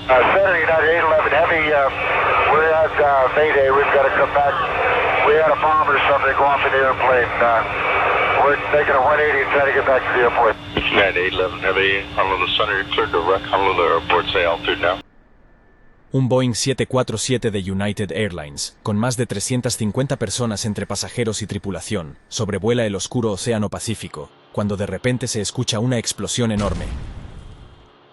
Center United 811 Heavy, we're at Mayday. We've got to come back. We had a bomb or something go off in the airplane. We're taking a 180 and trying to get back to the airport. United 811 Heavy, Honolulu Center, cleared to wreck Honolulu Airport, say altitude now. Un Boeing 747 de United Airlines, con más de 350 personas entre pasajeros y tripulación, sobrevuela el oscuro Océano Pacífico, cuando de repente se escucha una explosión enorme.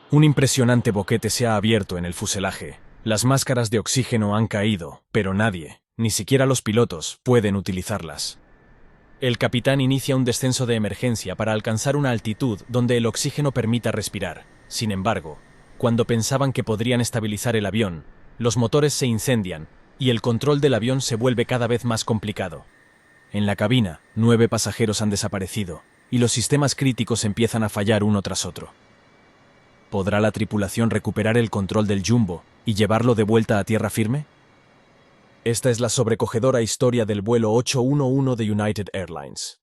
Un impresionante boquete se ha abierto en el fuselaje. Las máscaras de oxígeno han caído, pero nadie, ni siquiera los pilotos, pueden utilizarlas. El capitán inicia un descenso de emergencia para alcanzar una altitud donde el oxígeno permita respirar. Sin embargo, cuando pensaban que podrían estabilizar el avión, los motores se incendian y el control del avión se vuelve cada vez más complicado. En la cabina, 9 pasajeros han desaparecido y los sistemas críticos empiezan a fallar uno tras otro. ¿Podrá la tripulación recuperar el control del Jumbo y llevarlo de vuelta a tierra firme? Esta es la sobrecogedora historia del vuelo 811 de United Airlines.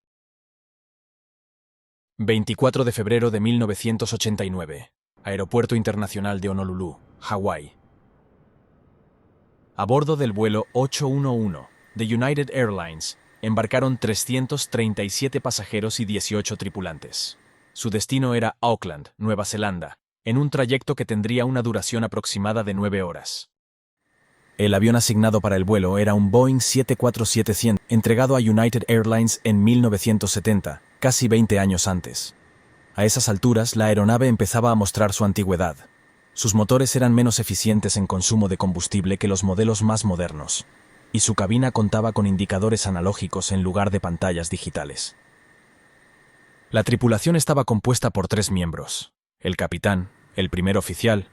24 de febrero de 1989. Aeropuerto Internacional de Honolulu, Hawái. A bordo del vuelo 811 de United Airlines embarcaron 337 pasajeros y 18 tripulantes. Su destino era Auckland, Nueva Zelanda, en un trayecto que tendría una duración aproximada de 9 horas. El avión asignado para el vuelo era un Boeing 747-100, entregado a United Airlines en 1970, casi 20 años antes. A esas alturas, la aeronave empezaba a mostrar su antigüedad. Sus motores eran menos eficientes en consumo de combustible que los modelos más modernos, y su cabina contaba con indicadores analógicos en lugar de pantallas digitales. La tripulación estaba compuesta por 3 miembros: el capitán, el primer oficial,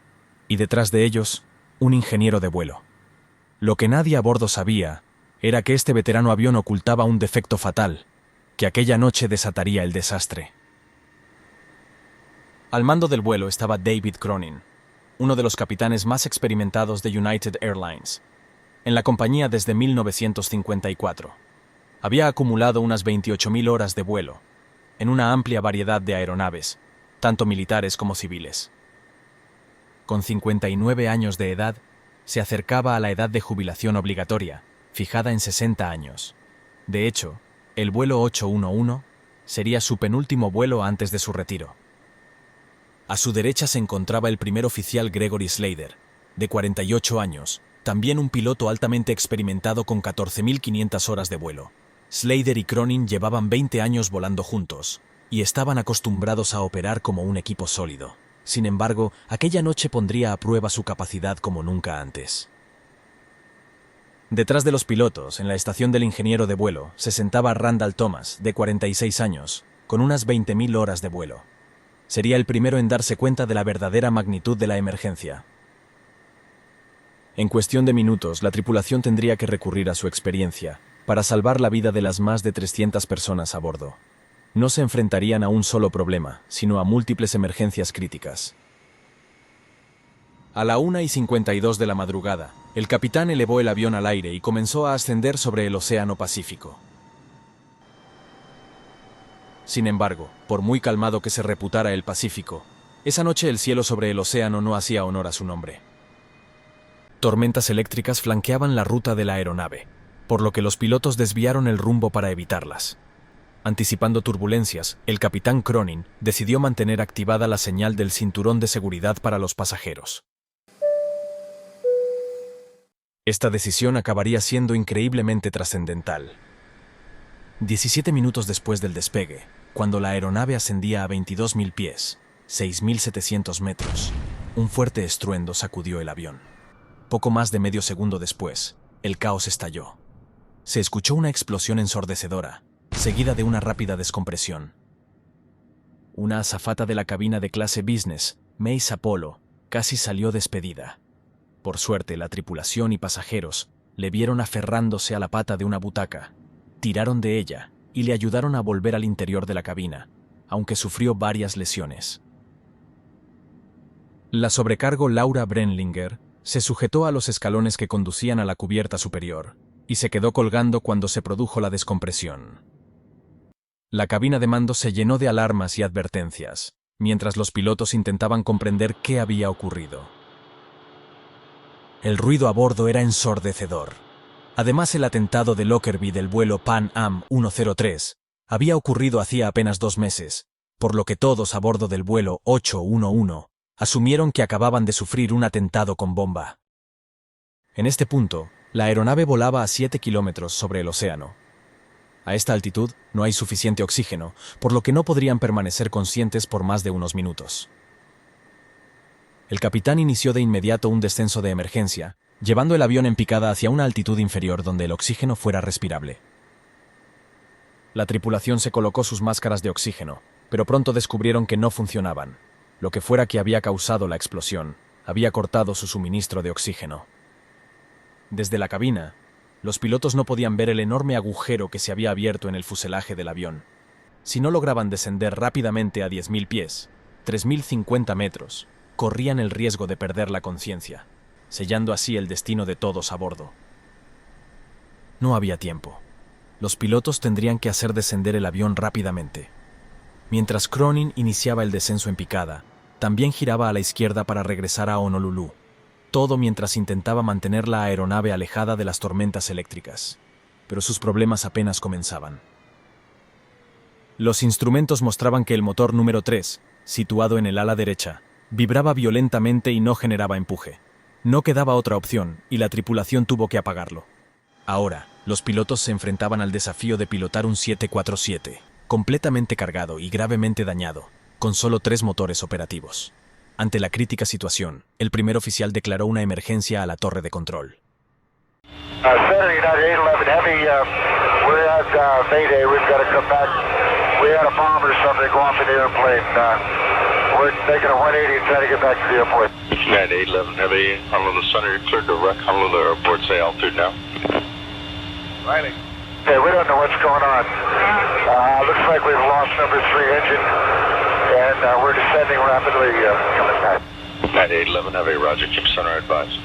y detrás de ellos, un ingeniero de vuelo. Lo que nadie a bordo sabía era que este veterano avión ocultaba un defecto fatal, que aquella noche desataría el desastre. Al mando del vuelo estaba David Cronin, uno de los capitanes más experimentados de United Airlines, en la compañía desde 1954. Había acumulado unas 28.000 horas de vuelo, en una amplia variedad de aeronaves, tanto militares como civiles. Con 59 años de edad, se acercaba a la edad de jubilación obligatoria, fijada en 60 años. De hecho, el vuelo 811 sería su penúltimo vuelo antes de su retiro. A su derecha se encontraba el primer oficial Gregory Slater, de 48 años, también un piloto altamente experimentado con 14.500 horas de vuelo. Slater y Cronin llevaban 20 años volando juntos, y estaban acostumbrados a operar como un equipo sólido. Sin embargo, aquella noche pondría a prueba su capacidad como nunca antes. Detrás de los pilotos, en la estación del ingeniero de vuelo, se sentaba Randall Thomas, de 46 años, con unas 20.000 horas de vuelo. Sería el primero en darse cuenta de la verdadera magnitud de la emergencia. En cuestión de minutos, la tripulación tendría que recurrir a su experiencia para salvar la vida de las más de 300 personas a bordo. No se enfrentarían a un solo problema, sino a múltiples emergencias críticas. A la 1:52 de la madrugada, el capitán elevó el avión al aire y comenzó a ascender sobre el Océano Pacífico. Sin embargo, por muy calmado que se reputara el Pacífico, esa noche el cielo sobre el océano no hacía honor a su nombre. Tormentas eléctricas flanqueaban la ruta de la aeronave, por lo que los pilotos desviaron el rumbo para evitarlas. Anticipando turbulencias, el capitán Cronin decidió mantener activada la señal del cinturón de seguridad para los pasajeros. Esta decisión acabaría siendo increíblemente trascendental. 17 minutos después del despegue, cuando la aeronave ascendía a 22.000 pies, 6.700 metros, un fuerte estruendo sacudió el avión. Poco más de medio segundo después, el caos estalló. Se escuchó una explosión ensordecedora, seguida de una rápida descompresión. Una azafata de la cabina de clase business, Mace Apollo, casi salió despedida. Por suerte, la tripulación y pasajeros le vieron aferrándose a la pata de una butaca, tiraron de ella y le ayudaron a volver al interior de la cabina, aunque sufrió varias lesiones. La sobrecargo Laura Brenlinger se sujetó a los escalones que conducían a la cubierta superior y se quedó colgando cuando se produjo la descompresión. La cabina de mando se llenó de alarmas y advertencias, mientras los pilotos intentaban comprender qué había ocurrido. El ruido a bordo era ensordecedor. Además, el atentado de Lockerbie del vuelo Pan Am 103 había ocurrido hacía apenas 2 meses, por lo que todos a bordo del vuelo 811 asumieron que acababan de sufrir un atentado con bomba. En este punto, la aeronave volaba a 7 kilómetros sobre el océano. A esta altitud no hay suficiente oxígeno, por lo que no podrían permanecer conscientes por más de unos minutos. El capitán inició de inmediato un descenso de emergencia, llevando el avión en picada hacia una altitud inferior donde el oxígeno fuera respirable. La tripulación se colocó sus máscaras de oxígeno, pero pronto descubrieron que no funcionaban. Lo que fuera que había causado la explosión había cortado su suministro de oxígeno. Desde la cabina, los pilotos no podían ver el enorme agujero que se había abierto en el fuselaje del avión. Si no lograban descender rápidamente a 10.000 pies, 3.050 metros, corrían el riesgo de perder la conciencia, sellando así el destino de todos a bordo. No había tiempo. Los pilotos tendrían que hacer descender el avión rápidamente. Mientras Cronin iniciaba el descenso en picada, también giraba a la izquierda para regresar a Honolulu, todo mientras intentaba mantener la aeronave alejada de las tormentas eléctricas. Pero sus problemas apenas comenzaban. Los instrumentos mostraban que el motor número 3, situado en el ala derecha, vibraba violentamente y no generaba empuje. No quedaba otra opción, y la tripulación tuvo que apagarlo. Ahora, los pilotos se enfrentaban al desafío de pilotar un 747, completamente cargado y gravemente dañado, con solo 3 motores operativos. Ante la crítica situación, el primer oficial declaró una emergencia a la torre de control. Center United 811 Heavy, we're at Mayday, we've got to come back. We had a bomb or something go off in the airplane. We're taking a 180 and trying to get back to the airport. United 811 Heavy, Honolulu Center, cleared to wreck Honolulu Airport, say altitude now. Riley. Hey, we don't know what's going on. Looks like we've lost number 3 engine, and we're descending rapidly, coming back. United 811 Heavy, roger, keep center advised.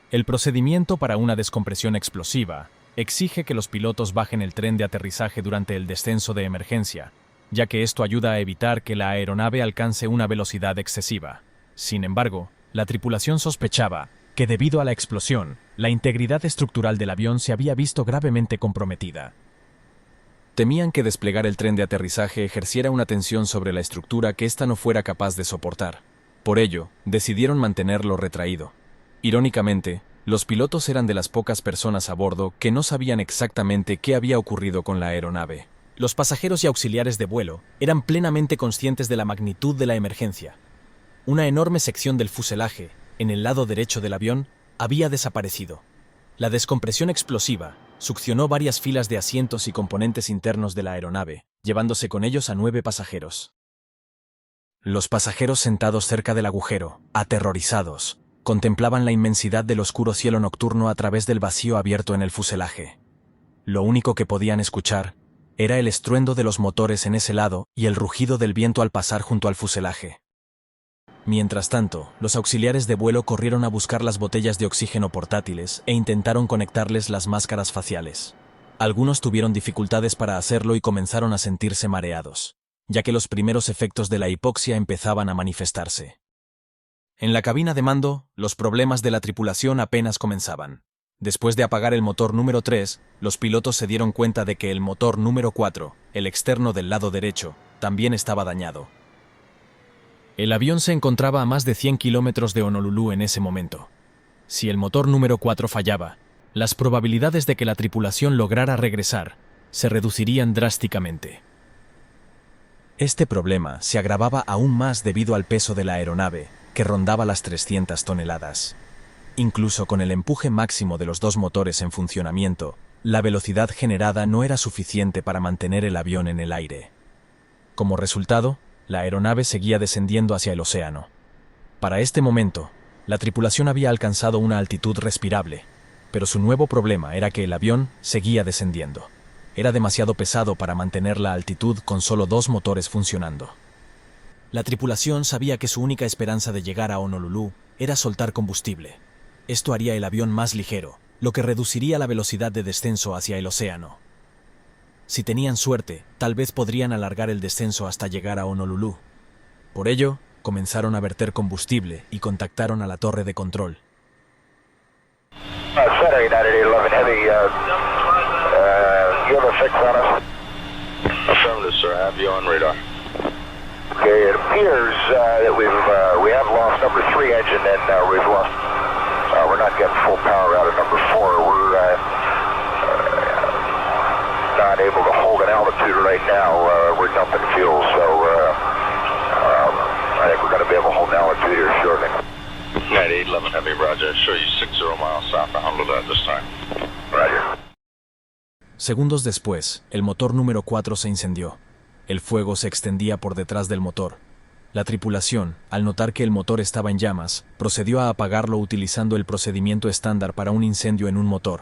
El procedimiento para una descompresión explosiva exige que los pilotos bajen el tren de aterrizaje durante el descenso de emergencia, ya que esto ayuda a evitar que la aeronave alcance una velocidad excesiva. Sin embargo, la tripulación sospechaba que debido a la explosión, la integridad estructural del avión se había visto gravemente comprometida. Temían que desplegar el tren de aterrizaje ejerciera una tensión sobre la estructura que ésta no fuera capaz de soportar. Por ello, decidieron mantenerlo retraído. Irónicamente, los pilotos eran de las pocas personas a bordo que no sabían exactamente qué había ocurrido con la aeronave. Los pasajeros y auxiliares de vuelo eran plenamente conscientes de la magnitud de la emergencia. Una enorme sección del fuselaje, en el lado derecho del avión, había desaparecido. La descompresión explosiva succionó varias filas de asientos y componentes internos de la aeronave, llevándose con ellos a 9 pasajeros. Los pasajeros sentados cerca del agujero, aterrorizados, contemplaban la inmensidad del oscuro cielo nocturno a través del vacío abierto en el fuselaje. Lo único que podían escuchar era el estruendo de los motores en ese lado y el rugido del viento al pasar junto al fuselaje. Mientras tanto, los auxiliares de vuelo corrieron a buscar las botellas de oxígeno portátiles e intentaron conectarles las máscaras faciales. Algunos tuvieron dificultades para hacerlo y comenzaron a sentirse mareados, ya que los primeros efectos de la hipoxia empezaban a manifestarse. En la cabina de mando, los problemas de la tripulación apenas comenzaban. Después de apagar el motor número 3, los pilotos se dieron cuenta de que el motor número 4, el externo del lado derecho, también estaba dañado. El avión se encontraba a más de 100 kilómetros de Honolulu en ese momento. Si el motor número 4 fallaba, las probabilidades de que la tripulación lograra regresar se reducirían drásticamente. Este problema se agravaba aún más debido al peso de la aeronave, que rondaba las 300 toneladas. Incluso con el empuje máximo de los 2 motores en funcionamiento, la velocidad generada no era suficiente para mantener el avión en el aire. Como resultado, la aeronave seguía descendiendo hacia el océano. Para este momento, la tripulación había alcanzado una altitud respirable, pero su nuevo problema era que el avión seguía descendiendo. Era demasiado pesado para mantener la altitud con solo 2 motores funcionando. La tripulación sabía que su única esperanza de llegar a Honolulu era soltar combustible. Esto haría el avión más ligero, lo que reduciría la velocidad de descenso hacia el océano. Si tenían suerte, tal vez podrían alargar el descenso hasta llegar a Honolulu. Por ello, comenzaron a verter combustible y contactaron a la torre de control. Center United 811 Heavy, you have a fix on us? Affirmative, sir. I have you on radar. Okay, it appears that we have lost number 3 engine and we've lost, we're not getting full power out of number 4. We're not able to hold an altitude right now. We're dumping fuel, so I think we're going to be able to hold an altitude here shortly. 9811 Heavy, roger. Show you 60 miles south of Honolulu at this time. Roger. Segundos después, el motor número 4 se incendió. El fuego se extendía por detrás del motor. La tripulación, al notar que el motor estaba en llamas, procedió a apagarlo utilizando el procedimiento estándar para un incendio en un motor.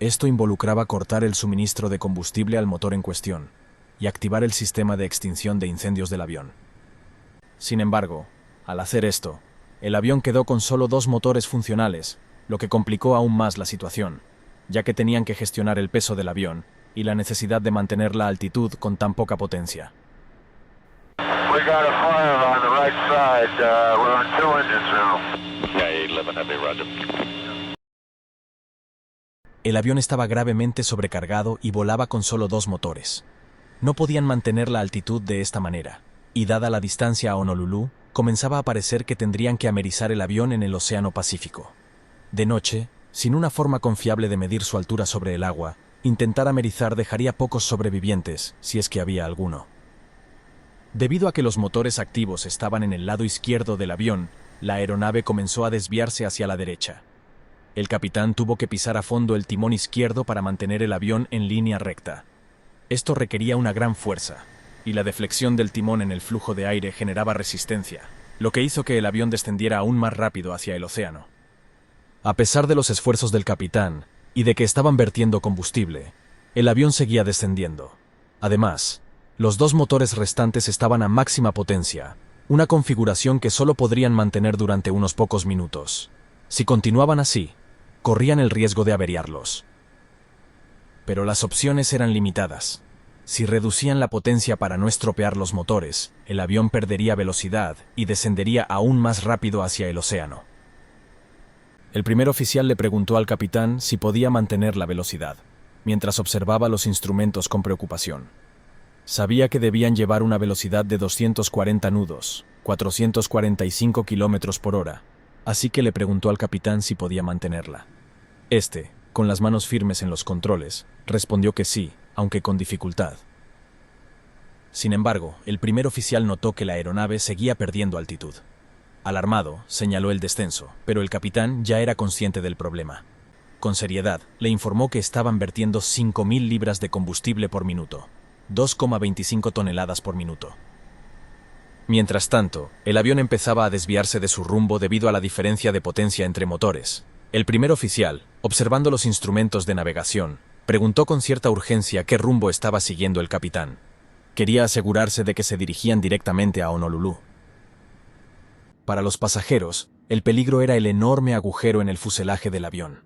Esto involucraba cortar el suministro de combustible al motor en cuestión y activar el sistema de extinción de incendios del avión. Sin embargo, al hacer esto, el avión quedó con solo 2 motores funcionales, lo que complicó aún más la situación, ya que tenían que gestionar el peso del avión y la necesidad de mantener la altitud con tan poca potencia. We got a fire on the right side. We're on 2 engines now. 9811 Heavy, roger. El avión estaba gravemente sobrecargado y volaba con solo 2 motores. No podían mantener la altitud de esta manera, y dada la distancia a Honolulu, comenzaba a parecer que tendrían que amerizar el avión en el Océano Pacífico. De noche, sin una forma confiable de medir su altura sobre el agua, intentar amerizar dejaría pocos sobrevivientes, si es que había alguno. Debido a que los motores activos estaban en el lado izquierdo del avión, la aeronave comenzó a desviarse hacia la derecha. El capitán tuvo que pisar a fondo el timón izquierdo para mantener el avión en línea recta. Esto requería una gran fuerza, y la deflexión del timón en el flujo de aire generaba resistencia, lo que hizo que el avión descendiera aún más rápido hacia el océano. A pesar de los esfuerzos del capitán y de que estaban vertiendo combustible, el avión seguía descendiendo. Además, los 2 motores restantes estaban a máxima potencia, una configuración que solo podrían mantener durante unos pocos minutos. Si continuaban así, corrían el riesgo de averiarlos. Pero las opciones eran limitadas. Si reducían la potencia para no estropear los motores, el avión perdería velocidad y descendería aún más rápido hacia el océano. El primer oficial le preguntó al capitán si podía mantener la velocidad, mientras observaba los instrumentos con preocupación. Sabía que debían llevar una velocidad de 240 nudos, 445 kilómetros por hora, así que le preguntó al capitán si podía mantenerla. Este, con las manos firmes en los controles, respondió que sí, aunque con dificultad. Sin embargo, el primer oficial notó que la aeronave seguía perdiendo altitud. Alarmado, señaló el descenso, pero el capitán ya era consciente del problema. Con seriedad, le informó que estaban vertiendo 5.000 libras de combustible por minuto, 2,25 toneladas por minuto. Mientras tanto, el avión empezaba a desviarse de su rumbo debido a la diferencia de potencia entre motores. El primer oficial, observando los instrumentos de navegación, preguntó con cierta urgencia qué rumbo estaba siguiendo el capitán. Quería asegurarse de que se dirigían directamente a Honolulu. Para los pasajeros, el peligro era el enorme agujero en el fuselaje del avión.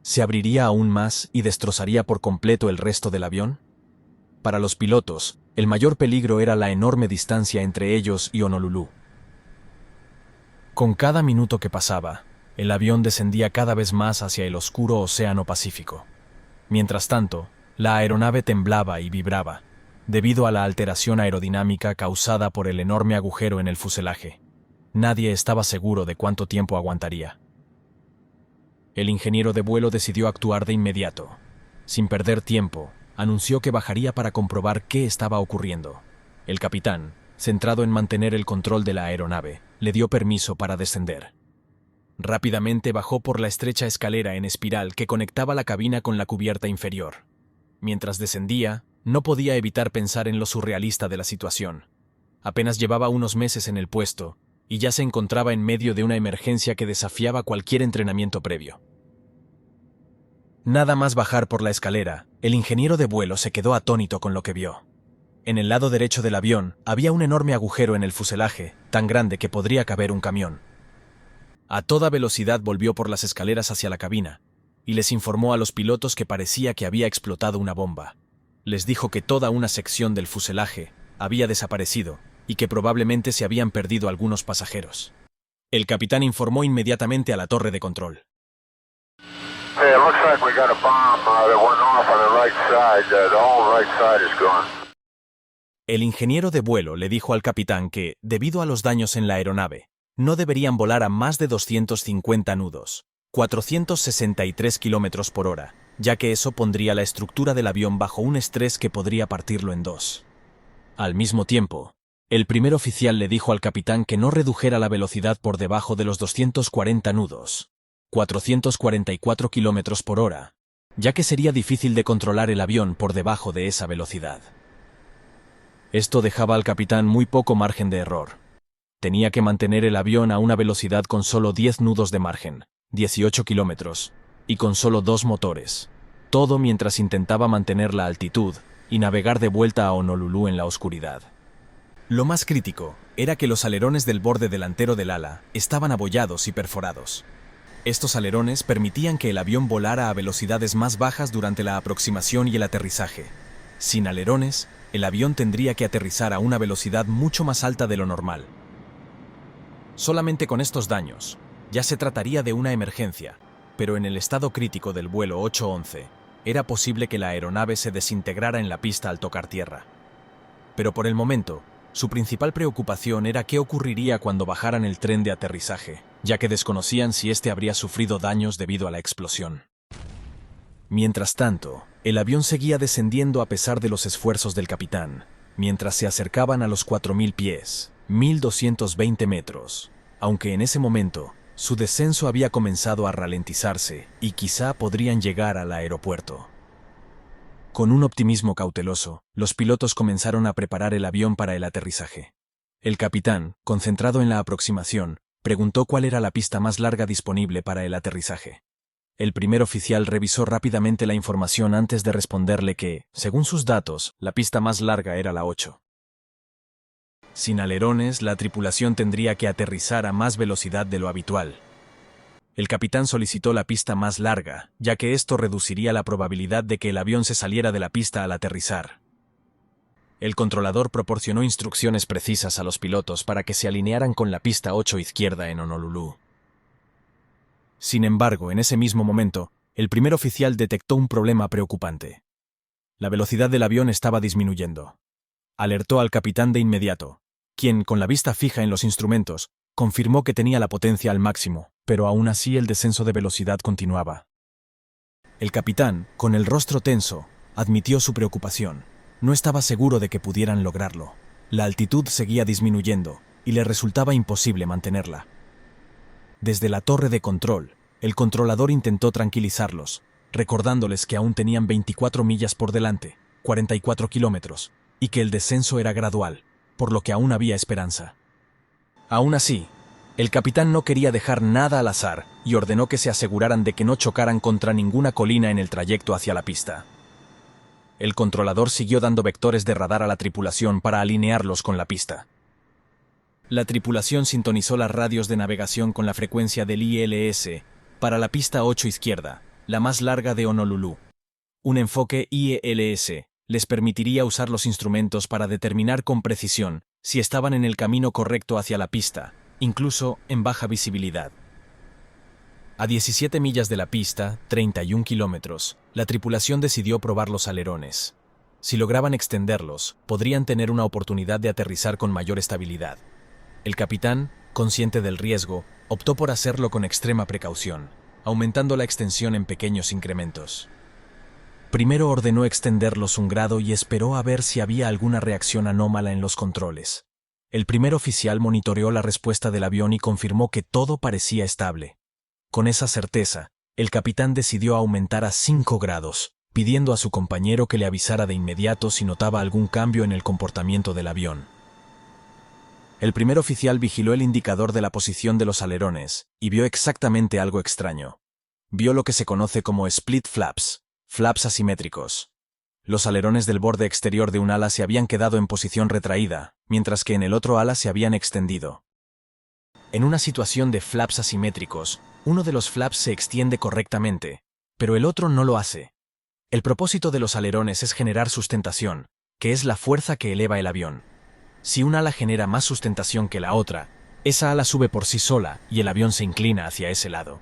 ¿Se abriría aún más y destrozaría por completo el resto del avión? Para los pilotos, el mayor peligro era la enorme distancia entre ellos y Honolulu. Con cada minuto que pasaba, el avión descendía cada vez más hacia el oscuro Océano Pacífico. Mientras tanto, la aeronave temblaba y vibraba, debido a la alteración aerodinámica causada por el enorme agujero en el fuselaje. Nadie estaba seguro de cuánto tiempo aguantaría. El ingeniero de vuelo decidió actuar de inmediato. Sin perder tiempo, anunció que bajaría para comprobar qué estaba ocurriendo. El capitán, centrado en mantener el control de la aeronave, le dio permiso para descender. Rápidamente bajó por la estrecha escalera en espiral que conectaba la cabina con la cubierta inferior. Mientras descendía, no podía evitar pensar en lo surrealista de la situación. Apenas llevaba unos meses en el puesto, y ya se encontraba en medio de una emergencia que desafiaba cualquier entrenamiento previo. Nada más bajar por la escalera, el ingeniero de vuelo se quedó atónito con lo que vio. En el lado derecho del avión había un enorme agujero en el fuselaje, tan grande que podría caber un camión. A toda velocidad volvió por las escaleras hacia la cabina, y les informó a los pilotos que parecía que había explotado una bomba. Les dijo que toda una sección del fuselaje había desaparecido, y que probablemente se habían perdido algunos pasajeros. El capitán informó inmediatamente a la torre de control. Hey, it looks like we got a bomb that went off on the right side. The whole right side is gone. El ingeniero de vuelo le dijo al capitán que, debido a los daños en la aeronave, no deberían volar a más de 250 nudos, 463 kilómetros por hora, ya que eso pondría la estructura del avión bajo un estrés que podría partirlo en dos. Al mismo tiempo, el primer oficial le dijo al capitán que no redujera la velocidad por debajo de los 240 nudos, 444 kilómetros por hora, ya que sería difícil de controlar el avión por debajo de esa velocidad. Esto dejaba al capitán muy poco margen de error. Tenía que mantener el avión a una velocidad con solo 10 nudos de margen, 18 kilómetros, y con solo 2 motores. Todo mientras intentaba mantener la altitud y navegar de vuelta a Honolulu en la oscuridad. Lo más crítico era que los alerones del borde delantero del ala estaban abollados y perforados. Estos alerones permitían que el avión volara a velocidades más bajas durante la aproximación y el aterrizaje. Sin alerones, el avión tendría que aterrizar a una velocidad mucho más alta de lo normal. Solamente con estos daños, ya se trataría de una emergencia, pero en el estado crítico del vuelo 811, era posible que la aeronave se desintegrara en la pista al tocar tierra. Pero por el momento, su principal preocupación era qué ocurriría cuando bajaran el tren de aterrizaje, ya que desconocían si éste habría sufrido daños debido a la explosión. Mientras tanto, el avión seguía descendiendo a pesar de los esfuerzos del capitán, mientras se acercaban a los 4.000 pies, 1.220 metros, aunque en ese momento, su descenso había comenzado a ralentizarse y quizá podrían llegar al aeropuerto. Con un optimismo cauteloso, los pilotos comenzaron a preparar el avión para el aterrizaje. El capitán, concentrado en la aproximación, preguntó cuál era la pista más larga disponible para el aterrizaje. El primer oficial revisó rápidamente la información antes de responderle que, según sus datos, la pista más larga era la 8. Sin alerones, la tripulación tendría que aterrizar a más velocidad de lo habitual. El capitán solicitó la pista más larga, ya que esto reduciría la probabilidad de que el avión se saliera de la pista al aterrizar. El controlador proporcionó instrucciones precisas a los pilotos para que se alinearan con la pista 8 izquierda en Honolulu. Sin embargo, en ese mismo momento, el primer oficial detectó un problema preocupante. La velocidad del avión estaba disminuyendo. Alertó al capitán de inmediato, quien, con la vista fija en los instrumentos, confirmó que tenía la potencia al máximo, pero aún así el descenso de velocidad continuaba. El capitán, con el rostro tenso, admitió su preocupación. No estaba seguro de que pudieran lograrlo. La altitud seguía disminuyendo, y le resultaba imposible mantenerla. Desde la torre de control, el controlador intentó tranquilizarlos, recordándoles que aún tenían 24 millas por delante, 44 kilómetros, y que el descenso era gradual, por lo que aún había esperanza. Aún así, el capitán no quería dejar nada al azar y ordenó que se aseguraran de que no chocaran contra ninguna colina en el trayecto hacia la pista. El controlador siguió dando vectores de radar a la tripulación para alinearlos con la pista. La tripulación sintonizó las radios de navegación con la frecuencia del ILS para la pista 8 izquierda, la más larga de Honolulu. Un enfoque ILS les permitiría usar los instrumentos para determinar con precisión si estaban en el camino correcto hacia la pista, incluso en baja visibilidad. A 17 millas de la pista, 31 kilómetros, la tripulación decidió probar los alerones. Si lograban extenderlos, podrían tener una oportunidad de aterrizar con mayor estabilidad. El capitán, consciente del riesgo, optó por hacerlo con extrema precaución, aumentando la extensión en pequeños incrementos. Primero ordenó extenderlos un grado y esperó a ver si había alguna reacción anómala en los controles. El primer oficial monitoreó la respuesta del avión y confirmó que todo parecía estable. Con esa certeza, el capitán decidió aumentar a 5 grados, pidiendo a su compañero que le avisara de inmediato si notaba algún cambio en el comportamiento del avión. El primer oficial vigiló el indicador de la posición de los alerones y vio exactamente algo extraño. Vio lo que se conoce como split flaps, flaps asimétricos. Los alerones del borde exterior de un ala se habían quedado en posición retraída, mientras que en el otro ala se habían extendido. En una situación de flaps asimétricos, uno de los flaps se extiende correctamente, pero el otro no lo hace. El propósito de los alerones es generar sustentación, que es la fuerza que eleva el avión. Si un ala genera más sustentación que la otra, esa ala sube por sí sola y el avión se inclina hacia ese lado.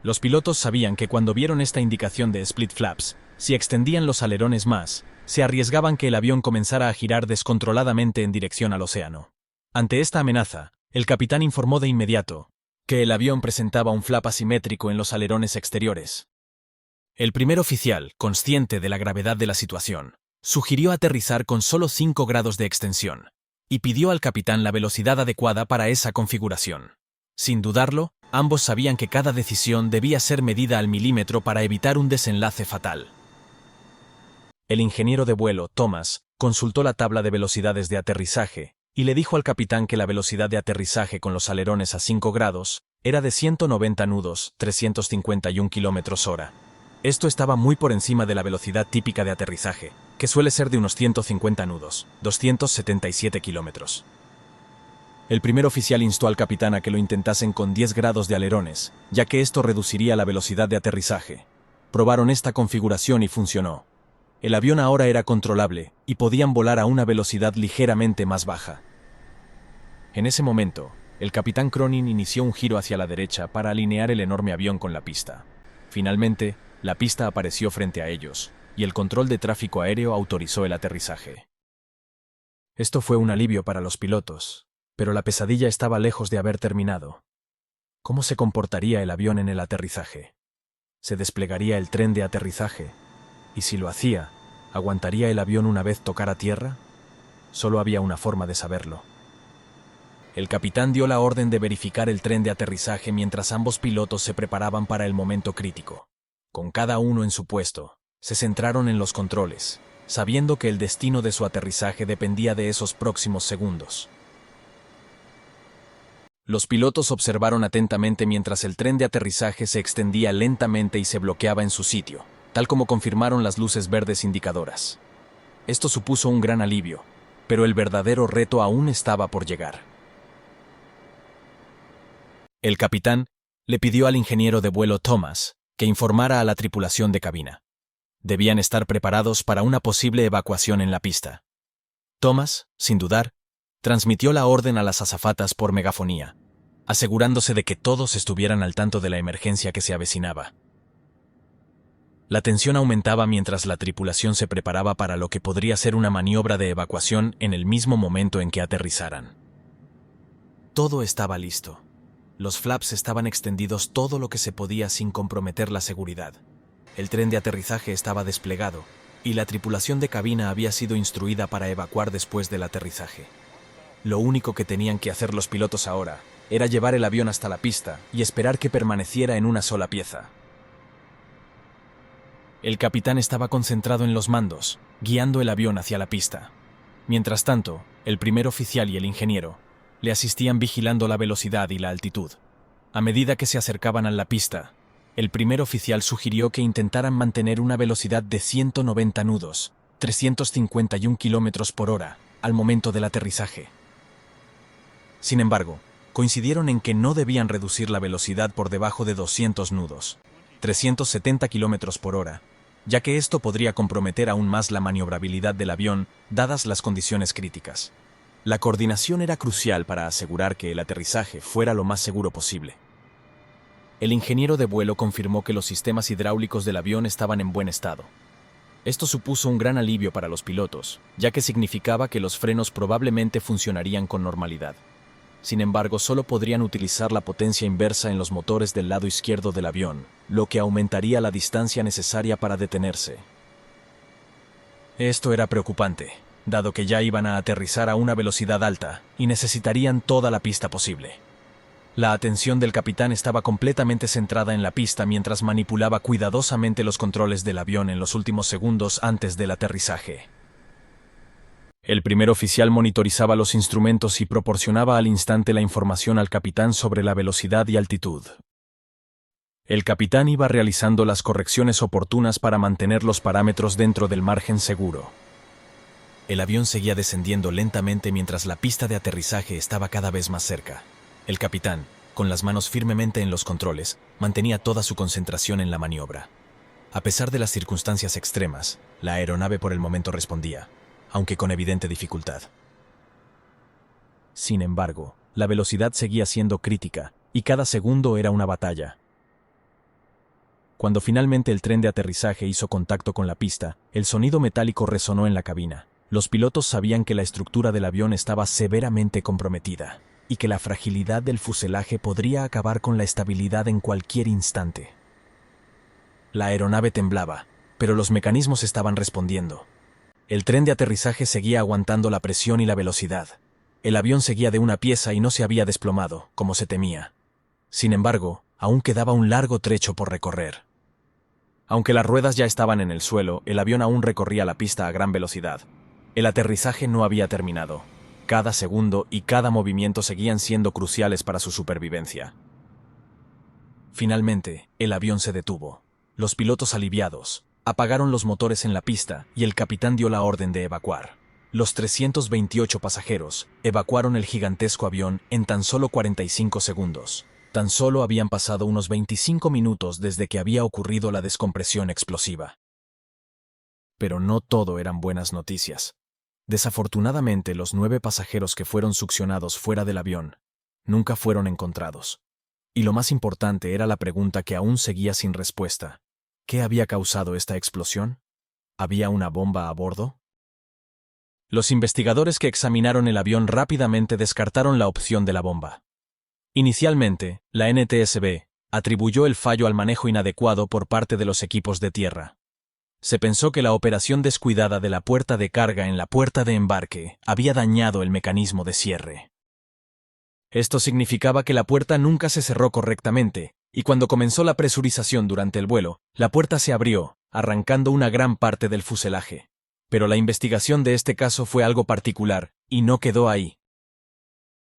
Los pilotos sabían que cuando vieron esta indicación de split flaps, si extendían los alerones más, se arriesgaban que el avión comenzara a girar descontroladamente en dirección al océano. Ante esta amenaza, el capitán informó de inmediato que el avión presentaba un flap asimétrico en los alerones exteriores. El primer oficial, consciente de la gravedad de la situación, sugirió aterrizar con solo 5 grados de extensión, y pidió al capitán la velocidad adecuada para esa configuración. Sin dudarlo, ambos sabían que cada decisión debía ser medida al milímetro para evitar un desenlace fatal. El ingeniero de vuelo, Thomas, consultó la tabla de velocidades de aterrizaje y le dijo al capitán que la velocidad de aterrizaje con los alerones a 5 grados era de 190 nudos, 351 km/h. Esto estaba muy por encima de la velocidad típica de aterrizaje, que suele ser de unos 150 nudos, 277 kilómetros. El primer oficial instó al capitán a que lo intentasen con 10 grados de alerones, ya que esto reduciría la velocidad de aterrizaje. Probaron esta configuración y funcionó. El avión ahora era controlable y podían volar a una velocidad ligeramente más baja. En ese momento, el capitán Cronin inició un giro hacia la derecha para alinear el enorme avión con la pista. Finalmente, la pista apareció frente a ellos, y el control de tráfico aéreo autorizó el aterrizaje. Esto fue un alivio para los pilotos, pero la pesadilla estaba lejos de haber terminado. ¿Cómo se comportaría el avión en el aterrizaje? ¿Se desplegaría el tren de aterrizaje? Y si lo hacía, ¿aguantaría el avión una vez tocara tierra? Solo había una forma de saberlo. El capitán dio la orden de verificar el tren de aterrizaje mientras ambos pilotos se preparaban para el momento crítico. Con cada uno en su puesto, se centraron en los controles, sabiendo que el destino de su aterrizaje dependía de esos próximos segundos. Los pilotos observaron atentamente mientras el tren de aterrizaje se extendía lentamente y se bloqueaba en su sitio, tal como confirmaron las luces verdes indicadoras. Esto supuso un gran alivio, pero el verdadero reto aún estaba por llegar. El capitán le pidió al ingeniero de vuelo Thomas que informara a la tripulación de cabina. Debían estar preparados para una posible evacuación en la pista. Thomas, sin dudar, transmitió la orden a las azafatas por megafonía, asegurándose de que todos estuvieran al tanto de la emergencia que se avecinaba. La tensión aumentaba mientras la tripulación se preparaba para lo que podría ser una maniobra de evacuación en el mismo momento en que aterrizaran. Todo estaba listo. Los flaps estaban extendidos todo lo que se podía sin comprometer la seguridad. El tren de aterrizaje estaba desplegado, y la tripulación de cabina había sido instruida para evacuar después del aterrizaje. Lo único que tenían que hacer los pilotos ahora era llevar el avión hasta la pista y esperar que permaneciera en una sola pieza. El capitán estaba concentrado en los mandos, guiando el avión hacia la pista. Mientras tanto, el primer oficial y el ingeniero le asistían vigilando la velocidad y la altitud. A medida que se acercaban a la pista, el primer oficial sugirió que intentaran mantener una velocidad de 190 nudos, 351 km/h, al momento del aterrizaje. Sin embargo, coincidieron en que no debían reducir la velocidad por debajo de 200 nudos, 370 km/h, ya que esto podría comprometer aún más la maniobrabilidad del avión, dadas las condiciones críticas. La coordinación era crucial para asegurar que el aterrizaje fuera lo más seguro posible. El ingeniero de vuelo confirmó que los sistemas hidráulicos del avión estaban en buen estado. Esto supuso un gran alivio para los pilotos, ya que significaba que los frenos probablemente funcionarían con normalidad. Sin embargo, solo podrían utilizar la potencia inversa en los motores del lado izquierdo del avión, lo que aumentaría la distancia necesaria para detenerse. Esto era preocupante, dado que ya iban a aterrizar a una velocidad alta y necesitarían toda la pista posible. La atención del capitán estaba completamente centrada en la pista mientras manipulaba cuidadosamente los controles del avión en los últimos segundos antes del aterrizaje. El primer oficial monitorizaba los instrumentos y proporcionaba al instante la información al capitán sobre la velocidad y altitud. El capitán iba realizando las correcciones oportunas para mantener los parámetros dentro del margen seguro. El avión seguía descendiendo lentamente mientras la pista de aterrizaje estaba cada vez más cerca. El capitán, con las manos firmemente en los controles, mantenía toda su concentración en la maniobra. A pesar de las circunstancias extremas, la aeronave por el momento respondía, aunque con evidente dificultad. Sin embargo, la velocidad seguía siendo crítica, y cada segundo era una batalla. Cuando finalmente el tren de aterrizaje hizo contacto con la pista, el sonido metálico resonó en la cabina. Los pilotos sabían que la estructura del avión estaba severamente comprometida y que la fragilidad del fuselaje podría acabar con la estabilidad en cualquier instante. La aeronave temblaba, pero los mecanismos estaban respondiendo. El tren de aterrizaje seguía aguantando la presión y la velocidad. El avión seguía de una pieza y no se había desplomado, como se temía. Sin embargo, aún quedaba un largo trecho por recorrer. Aunque las ruedas ya estaban en el suelo, el avión aún recorría la pista a gran velocidad. El aterrizaje no había terminado. Cada segundo y cada movimiento seguían siendo cruciales para su supervivencia. Finalmente, el avión se detuvo. Los pilotos aliviados apagaron los motores en la pista y el capitán dio la orden de evacuar. Los 328 pasajeros evacuaron el gigantesco avión en tan solo 45 segundos. Tan solo habían pasado unos 25 minutos desde que había ocurrido la descompresión explosiva. Pero no todo eran buenas noticias. Desafortunadamente, los 9 pasajeros que fueron succionados fuera del avión nunca fueron encontrados. Y lo más importante era la pregunta que aún seguía sin respuesta. ¿Qué había causado esta explosión? ¿Había una bomba a bordo? Los investigadores que examinaron el avión rápidamente descartaron la opción de la bomba. Inicialmente, la NTSB atribuyó el fallo al manejo inadecuado por parte de los equipos de tierra. Se pensó que la operación descuidada de la puerta de carga en la puerta de embarque había dañado el mecanismo de cierre. Esto significaba que la puerta nunca se cerró correctamente, y cuando comenzó la presurización durante el vuelo, la puerta se abrió, arrancando una gran parte del fuselaje. Pero la investigación de este caso fue algo particular, y no quedó ahí.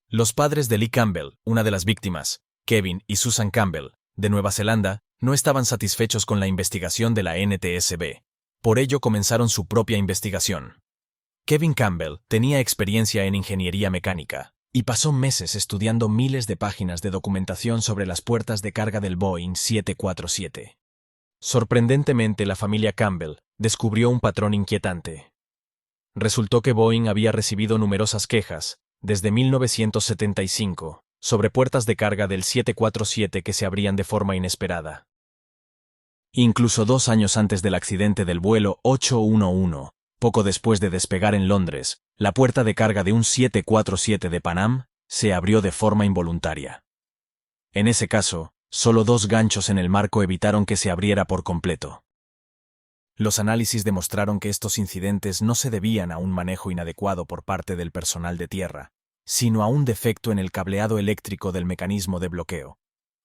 Los padres de Lee Campbell, una de las víctimas, Kevin y Susan Campbell, de Nueva Zelanda, no estaban satisfechos con la investigación de la NTSB. Por ello comenzaron su propia investigación. Kevin Campbell tenía experiencia en ingeniería mecánica y pasó meses estudiando miles de páginas de documentación sobre las puertas de carga del Boeing 747. Sorprendentemente, la familia Campbell descubrió un patrón inquietante. Resultó que Boeing había recibido numerosas quejas, desde 1975, sobre puertas de carga del 747 que se abrían de forma inesperada. Incluso 2 años antes del accidente del vuelo 811, poco después de despegar en Londres, la puerta de carga de un 747 de Pan Am se abrió de forma involuntaria. En ese caso, solo 2 ganchos en el marco evitaron que se abriera por completo. Los análisis demostraron que estos incidentes no se debían a un manejo inadecuado por parte del personal de tierra, sino a un defecto en el cableado eléctrico del mecanismo de bloqueo.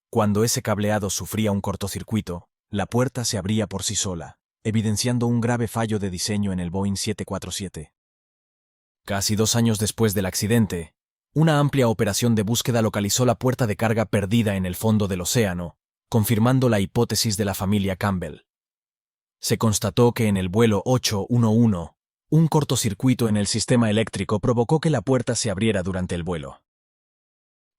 Cuando ese cableado sufría un cortocircuito, la puerta se abría por sí sola, evidenciando un grave fallo de diseño en el Boeing 747. Casi 2 años después del accidente, una amplia operación de búsqueda localizó la puerta de carga perdida en el fondo del océano, confirmando la hipótesis de la familia Campbell. Se constató que en el vuelo 811, un cortocircuito en el sistema eléctrico provocó que la puerta se abriera durante el vuelo.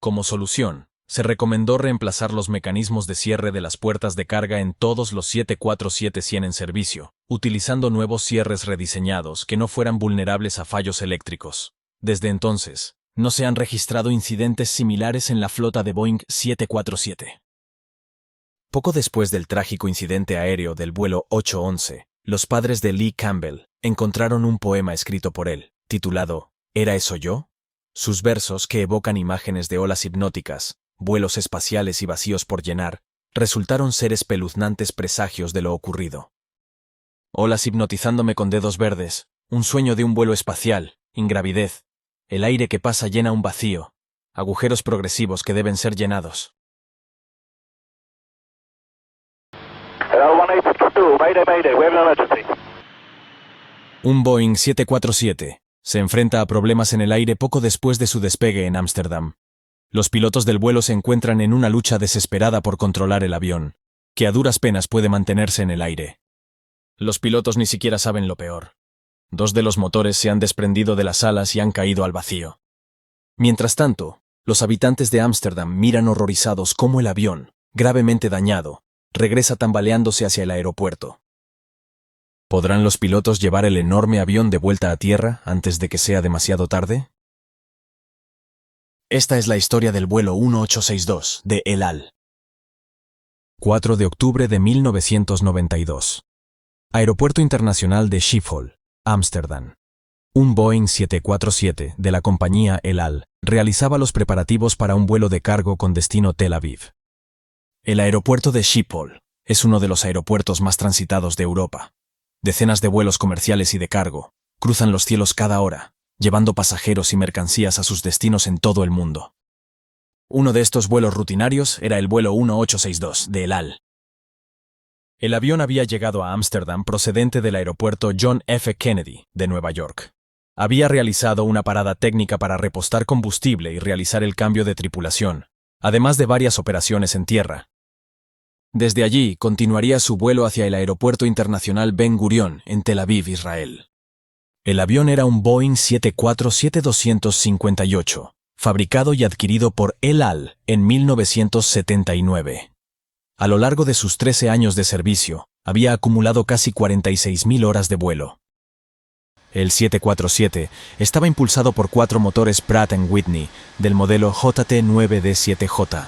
Como solución, se recomendó reemplazar los mecanismos de cierre de las puertas de carga en todos los 747-100 en servicio, utilizando nuevos cierres rediseñados que no fueran vulnerables a fallos eléctricos. Desde entonces, no se han registrado incidentes similares en la flota de Boeing 747. Poco después del trágico incidente aéreo del vuelo 811, los padres de Lee Campbell encontraron un poema escrito por él, titulado ¿Era eso yo? Sus versos, que evocan imágenes de olas hipnóticas, vuelos espaciales y vacíos por llenar, resultaron ser espeluznantes presagios de lo ocurrido. Olas hipnotizándome con dedos verdes, un sueño de un vuelo espacial, ingravidez, el aire que pasa llena un vacío, agujeros progresivos que deben ser llenados. Un Boeing 747 se enfrenta a problemas en el aire poco después de su despegue en Ámsterdam. Los pilotos del vuelo se encuentran en una lucha desesperada por controlar el avión, que a duras penas puede mantenerse en el aire. Los pilotos ni siquiera saben lo peor. 2 de los motores se han desprendido de las alas y han caído al vacío. Mientras tanto, los habitantes de Ámsterdam miran horrorizados cómo el avión, gravemente dañado, regresa tambaleándose hacia el aeropuerto. ¿Podrán los pilotos llevar el enorme avión de vuelta a tierra antes de que sea demasiado tarde? Esta es la historia del vuelo 1862 de El Al. 4 de octubre de 1992. Aeropuerto Internacional de Schiphol, Ámsterdam. Un Boeing 747 de la compañía El Al realizaba los preparativos para un vuelo de cargo con destino Tel Aviv. El aeropuerto de Schiphol es uno de los aeropuertos más transitados de Europa. Decenas de vuelos comerciales y de cargo cruzan los cielos cada hora, llevando pasajeros y mercancías a sus destinos en todo el mundo. Uno de estos vuelos rutinarios era el vuelo 1862 de El Al. El avión había llegado a Ámsterdam procedente del aeropuerto John F. Kennedy de Nueva York. Había realizado una parada técnica para repostar combustible y realizar el cambio de tripulación, además de varias operaciones en tierra. Desde allí continuaría su vuelo hacia el Aeropuerto Internacional Ben Gurion en Tel Aviv, Israel. El avión era un Boeing 747-258, fabricado y adquirido por El Al en 1979. A lo largo de sus 13 años de servicio, había acumulado casi 46.000 horas de vuelo. El 747 estaba impulsado por 4 motores Pratt & Whitney del modelo JT9D7J.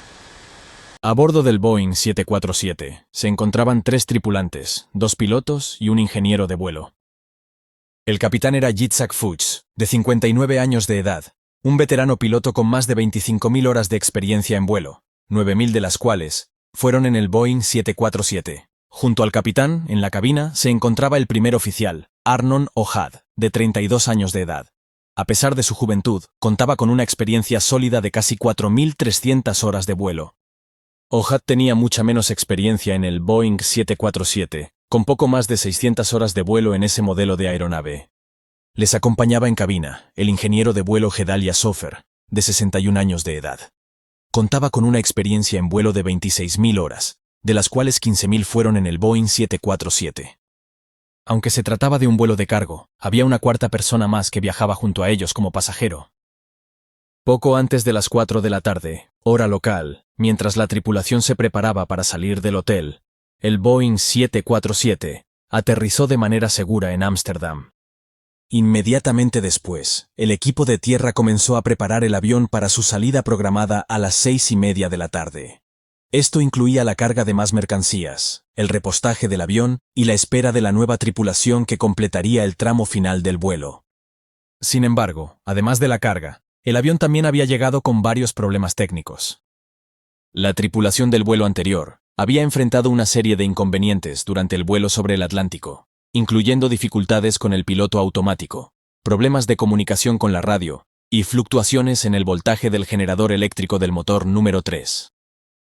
A bordo del Boeing 747 se encontraban 3 tripulantes, 2 pilotos y un ingeniero de vuelo. El capitán era Yitzhak Fuchs, de 59 años de edad, un veterano piloto con más de 25.000 horas de experiencia en vuelo, 9.000 de las cuales fueron en el Boeing 747. Junto al capitán, en la cabina, se encontraba el primer oficial, Arnon Ohad, de 32 años de edad. A pesar de su juventud, contaba con una experiencia sólida de casi 4.300 horas de vuelo. Ohad tenía mucha menos experiencia en el Boeing 747, con poco más de 600 horas de vuelo en ese modelo de aeronave. Les acompañaba en cabina el ingeniero de vuelo Gedalia Sofer, de 61 años de edad. Contaba con una experiencia en vuelo de 26.000 horas, de las cuales 15.000 fueron en el Boeing 747. Aunque se trataba de un vuelo de cargo, había una cuarta persona más que viajaba junto a ellos como pasajero. Poco antes de las 4 de la tarde, hora local, mientras la tripulación se preparaba para salir del hotel, el Boeing 747 aterrizó de manera segura en Ámsterdam. Inmediatamente después, el equipo de tierra comenzó a preparar el avión para su salida programada a las 6:30 de la tarde. Esto incluía la carga de más mercancías, el repostaje del avión y la espera de la nueva tripulación que completaría el tramo final del vuelo. Sin embargo, además de la carga, el avión también había llegado con varios problemas técnicos. La tripulación del vuelo anterior había enfrentado una serie de inconvenientes durante el vuelo sobre el Atlántico, incluyendo dificultades con el piloto automático, problemas de comunicación con la radio y fluctuaciones en el voltaje del generador eléctrico del motor número 3.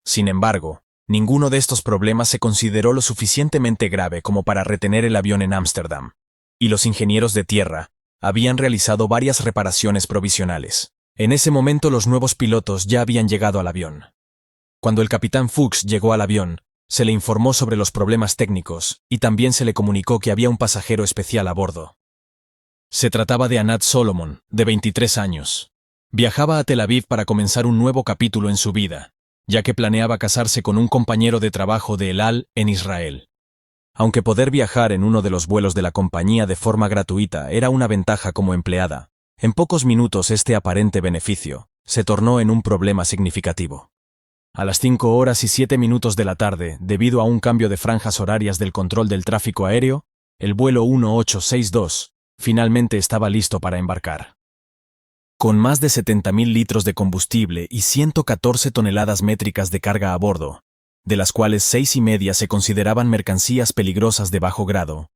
Sin embargo, ninguno de estos problemas se consideró lo suficientemente grave como para retener el avión en Ámsterdam, y los ingenieros de tierra habían realizado varias reparaciones provisionales. En ese momento los nuevos pilotos ya habían llegado al avión. Cuando el capitán Fuchs llegó al avión, se le informó sobre los problemas técnicos y también se le comunicó que había un pasajero especial a bordo. Se trataba de Anat Solomon, de 23 años. Viajaba a Tel Aviv para comenzar un nuevo capítulo en su vida, ya que planeaba casarse con un compañero de trabajo de El Al en Israel. Aunque poder viajar en uno de los vuelos de la compañía de forma gratuita era una ventaja como empleada, en pocos minutos este aparente beneficio se tornó en un problema significativo. A las 5:07 de la tarde, debido a un cambio de franjas horarias del control del tráfico aéreo, el vuelo 1862 finalmente estaba listo para embarcar. Con más de 70.000 litros de combustible y 114 toneladas métricas de carga a bordo, de las cuales 6:30 se consideraban mercancías peligrosas de bajo grado,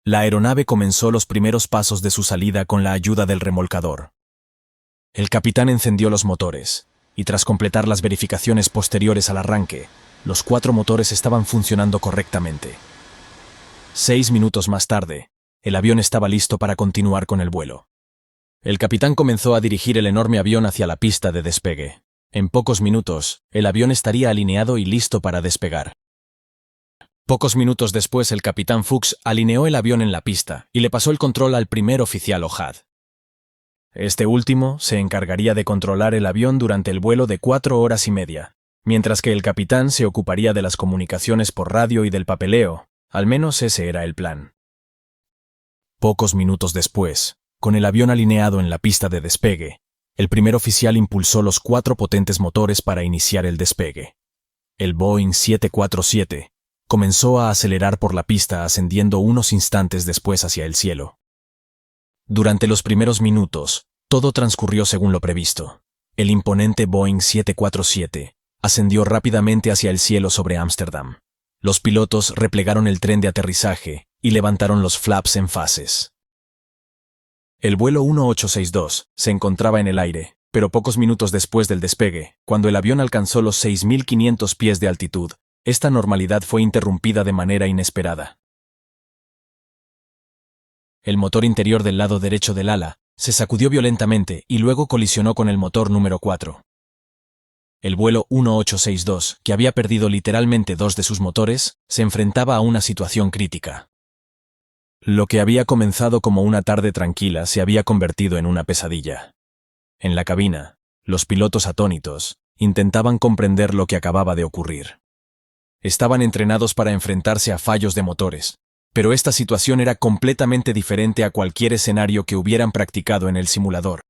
la aeronave comenzó los primeros pasos de su salida con la ayuda del remolcador. El capitán encendió los motores, y tras completar las verificaciones posteriores al arranque, los 4 motores estaban funcionando correctamente. 6 minutos más tarde, el avión estaba listo para continuar con el vuelo. El capitán comenzó a dirigir el enorme avión hacia la pista de despegue. En pocos minutos, el avión estaría alineado y listo para despegar. Pocos minutos después, el capitán Fuchs alineó el avión en la pista y le pasó el control al primer oficial Ohad. Este último se encargaría de controlar el avión durante el vuelo de 4:30, mientras que el capitán se ocuparía de las comunicaciones por radio y del papeleo. Al menos ese era el plan. Pocos minutos después, con el avión alineado en la pista de despegue, el primer oficial impulsó los 4 potentes motores para iniciar el despegue. El Boeing 747 comenzó a acelerar por la pista, ascendiendo unos instantes después hacia el cielo. Durante los primeros minutos, todo transcurrió según lo previsto. El imponente Boeing 747 ascendió rápidamente hacia el cielo sobre Ámsterdam. Los pilotos replegaron el tren de aterrizaje y levantaron los flaps en fases. El vuelo 1862 se encontraba en el aire, pero pocos minutos después del despegue, cuando el avión alcanzó los 6.500 pies de altitud, esta normalidad fue interrumpida de manera inesperada. El motor interior del lado derecho del ala se sacudió violentamente y luego colisionó con el motor número 4. El vuelo 1862, que había perdido literalmente 2 de sus motores, se enfrentaba a una situación crítica. Lo que había comenzado como una tarde tranquila se había convertido en una pesadilla. En la cabina, los pilotos atónitos intentaban comprender lo que acababa de ocurrir. Estaban entrenados para enfrentarse a fallos de motores, pero esta situación era completamente diferente a cualquier escenario que hubieran practicado en el simulador.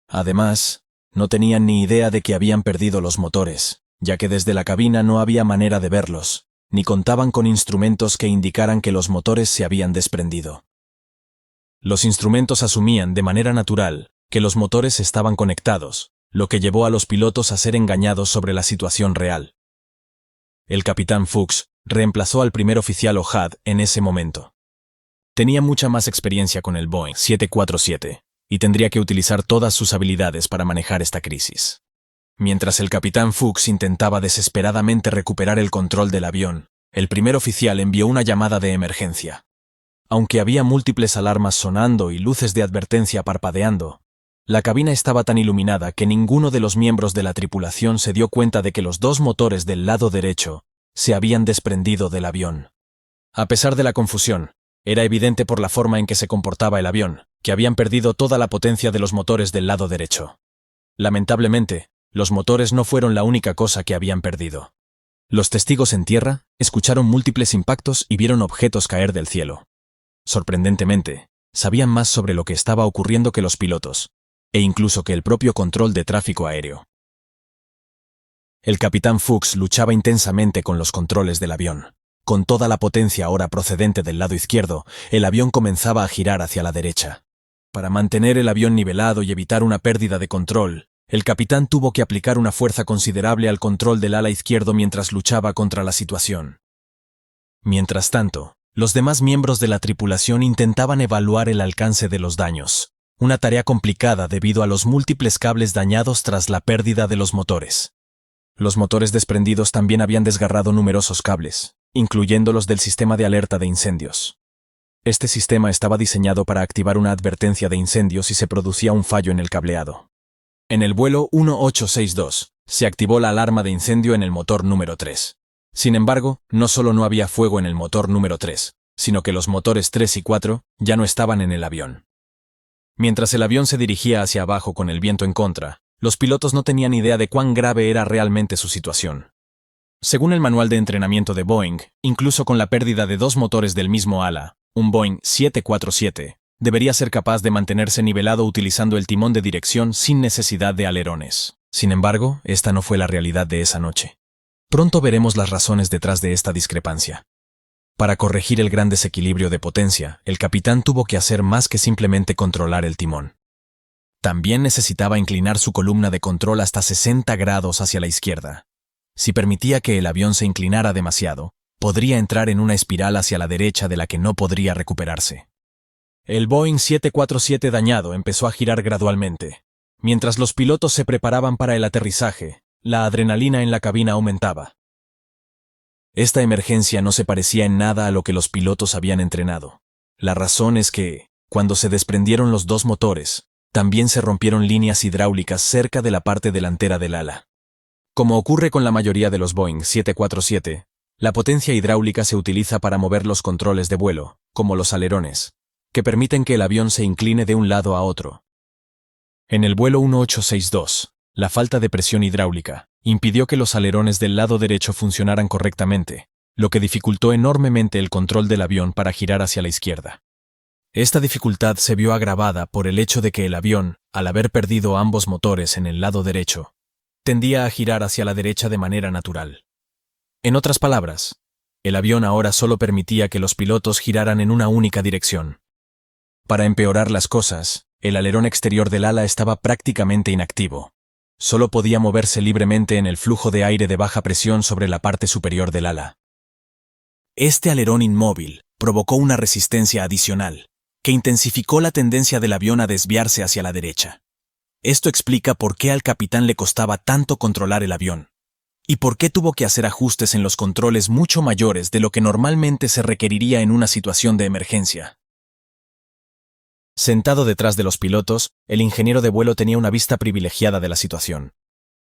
Además, no tenían ni idea de que habían perdido los motores, ya que desde la cabina no había manera de verlos, ni contaban con instrumentos que indicaran que los motores se habían desprendido. Los instrumentos asumían de manera natural que los motores estaban conectados, lo que llevó a los pilotos a ser engañados sobre la situación real. El capitán Fuchs reemplazó al primer oficial O'Had en ese momento. Tenía mucha más experiencia con el Boeing 747 y tendría que utilizar todas sus habilidades para manejar esta crisis. Mientras el capitán Fuchs intentaba desesperadamente recuperar el control del avión, el primer oficial envió una llamada de emergencia. Aunque había múltiples alarmas sonando y luces de advertencia parpadeando, la cabina estaba tan iluminada que ninguno de los miembros de la tripulación se dio cuenta de que los 2 motores del lado derecho se habían desprendido del avión. A pesar de la confusión, era evidente por la forma en que se comportaba el avión, que habían perdido toda la potencia de los motores del lado derecho. Lamentablemente, los motores no fueron la única cosa que habían perdido. Los testigos en tierra escucharon múltiples impactos y vieron objetos caer del cielo. Sorprendentemente, sabían más sobre lo que estaba ocurriendo que los pilotos, e incluso que el propio control de tráfico aéreo. El capitán Fuchs luchaba intensamente con los controles del avión. Con toda la potencia ahora procedente del lado izquierdo, el avión comenzaba a girar hacia la derecha. Para mantener el avión nivelado y evitar una pérdida de control, el capitán tuvo que aplicar una fuerza considerable al control del ala izquierdo mientras luchaba contra la situación. Mientras tanto, los demás miembros de la tripulación intentaban evaluar el alcance de los daños. Una tarea complicada debido a los múltiples cables dañados tras la pérdida de los motores. Los motores desprendidos también habían desgarrado numerosos cables, incluyendo los del sistema de alerta de incendios. Este sistema estaba diseñado para activar una advertencia de incendio si se producía un fallo en el cableado. En el vuelo 1862, se activó la alarma de incendio en el motor número 3. Sin embargo, no solo no había fuego en el motor número 3, sino que los motores 3 y 4 ya no estaban en el avión. Mientras el avión se dirigía hacia abajo con el viento en contra, los pilotos no tenían idea de cuán grave era realmente su situación. Según el manual de entrenamiento de Boeing, incluso con la pérdida de 2 motores del mismo ala, un Boeing 747 debería ser capaz de mantenerse nivelado utilizando el timón de dirección sin necesidad de alerones. Sin embargo, esta no fue la realidad de esa noche. Pronto veremos las razones detrás de esta discrepancia. Para corregir el gran desequilibrio de potencia, el capitán tuvo que hacer más que simplemente controlar el timón. También necesitaba inclinar su columna de control hasta 60 grados hacia la izquierda. Si permitía que el avión se inclinara demasiado, podría entrar en una espiral hacia la derecha de la que no podría recuperarse. El Boeing 747 dañado empezó a girar gradualmente. Mientras los pilotos se preparaban para el aterrizaje, la adrenalina en la cabina aumentaba. Esta emergencia no se parecía en nada a lo que los pilotos habían entrenado. La razón es que, cuando se desprendieron los 2 motores, también se rompieron líneas hidráulicas cerca de la parte delantera del ala. Como ocurre con la mayoría de los Boeing 747, la potencia hidráulica se utiliza para mover los controles de vuelo, como los alerones, que permiten que el avión se incline de un lado a otro. En el vuelo 1862, la falta de presión hidráulica impidió que los alerones del lado derecho funcionaran correctamente, lo que dificultó enormemente el control del avión para girar hacia la izquierda. Esta dificultad se vio agravada por el hecho de que el avión, al haber perdido ambos motores en el lado derecho, tendía a girar hacia la derecha de manera natural. En otras palabras, el avión ahora solo permitía que los pilotos giraran en una única dirección. Para empeorar las cosas, el alerón exterior del ala estaba prácticamente inactivo. Solo podía moverse libremente en el flujo de aire de baja presión sobre la parte superior del ala. Este alerón inmóvil provocó una resistencia adicional, que intensificó la tendencia del avión a desviarse hacia la derecha. Esto explica por qué al capitán le costaba tanto controlar el avión, y por qué tuvo que hacer ajustes en los controles mucho mayores de lo que normalmente se requeriría en una situación de emergencia. Sentado detrás de los pilotos, el ingeniero de vuelo tenía una vista privilegiada de la situación.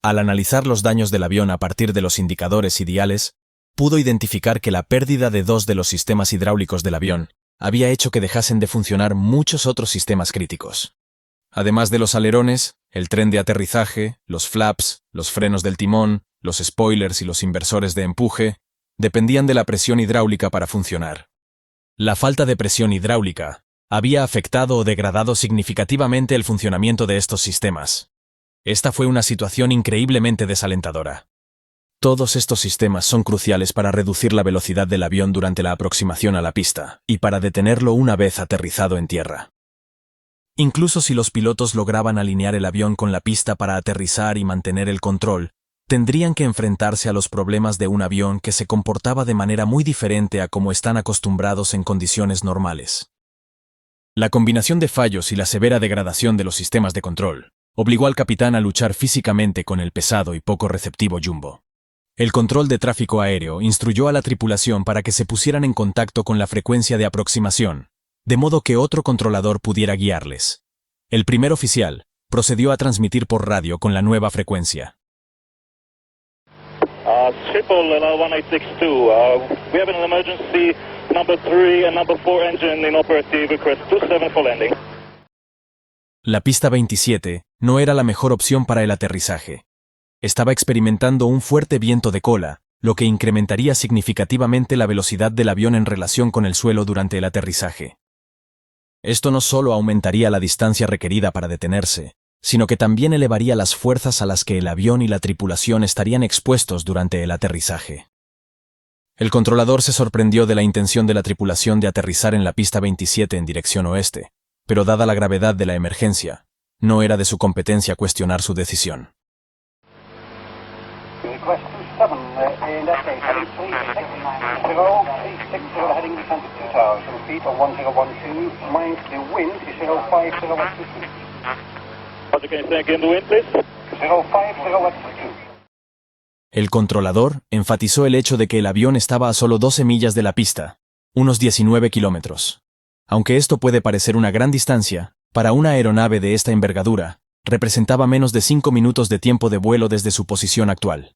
Al analizar los daños del avión a partir de los indicadores y diales, pudo identificar que la pérdida de 2 de los sistemas hidráulicos del avión había hecho que dejasen de funcionar muchos otros sistemas críticos. Además de los alerones, el tren de aterrizaje, los flaps, los frenos del timón, los spoilers y los inversores de empuje, dependían de la presión hidráulica para funcionar. La falta de presión hidráulica había afectado o degradado significativamente el funcionamiento de estos sistemas. Esta fue una situación increíblemente desalentadora. Todos estos sistemas son cruciales para reducir la velocidad del avión durante la aproximación a la pista y para detenerlo una vez aterrizado en tierra. Incluso si los pilotos lograban alinear el avión con la pista para aterrizar y mantener el control, tendrían que enfrentarse a los problemas de un avión que se comportaba de manera muy diferente a como están acostumbrados en condiciones normales. La combinación de fallos y la severa degradación de los sistemas de control obligó al capitán a luchar físicamente con el pesado y poco receptivo Jumbo. El control de tráfico aéreo instruyó a la tripulación para que se pusieran en contacto con la frecuencia de aproximación, de modo que otro controlador pudiera guiarles. El primer oficial procedió a transmitir por radio con la nueva frecuencia. Triple 1862, we have an emergency number 3 and number 4 engine inoperative, request 27 for landing. La pista 27 no era la mejor opción para el aterrizaje. Estaba experimentando un fuerte viento de cola, lo que incrementaría significativamente la velocidad del avión en relación con el suelo durante el aterrizaje. Esto no solo aumentaría la distancia requerida para detenerse, sino que también elevaría las fuerzas a las que el avión y la tripulación estarían expuestos durante el aterrizaje. El controlador se sorprendió de la intención de la tripulación de aterrizar en la pista 27 en dirección oeste, pero dada la gravedad de la emergencia, no era de su competencia cuestionar su decisión. El controlador enfatizó el hecho de que el avión estaba a solo 12 millas de la pista, unos 19 kilómetros. Aunque esto puede parecer una gran distancia, para una aeronave de esta envergadura, representaba menos de 5 minutos de tiempo de vuelo desde su posición actual.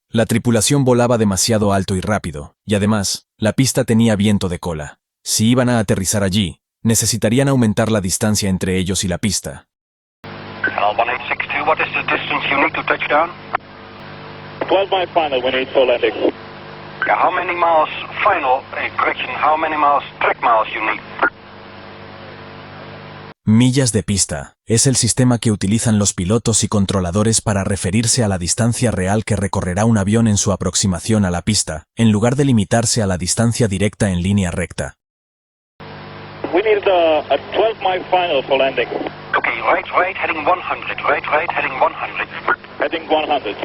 La tripulación volaba demasiado alto y rápido, y además, la pista tenía viento de cola. Si iban a aterrizar allí, necesitarían aumentar la distancia entre ellos y la pista. 1862, what is the distance you need to touch down? 12 miles final, we need for landing. How many miles final, correction, how many miles track miles you need? Millas de pista es el sistema que utilizan los pilotos y controladores para referirse a la distancia real que recorrerá un avión en su aproximación a la pista, en lugar de limitarse a la distancia directa en línea recta. We need a 12 mile final for landing. Okay, right, heading 100, right, heading 100. Heading 100.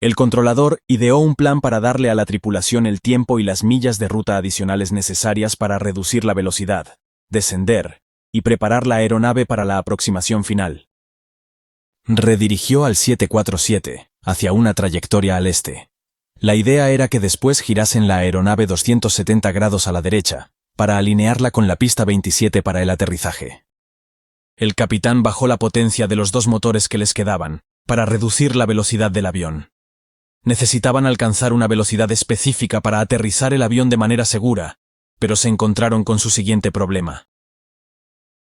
El controlador ideó un plan para darle a la tripulación el tiempo y las millas de ruta adicionales necesarias para reducir la velocidad, descender y preparar la aeronave para la aproximación final. Redirigió al 747 hacia una trayectoria al este. La idea era que después girasen la aeronave 270 grados a la derecha, para alinearla con la pista 27 para el aterrizaje. El capitán bajó la potencia de los 2 motores que les quedaban, para reducir la velocidad del avión. Necesitaban alcanzar una velocidad específica para aterrizar el avión de manera segura, pero se encontraron con su siguiente problema.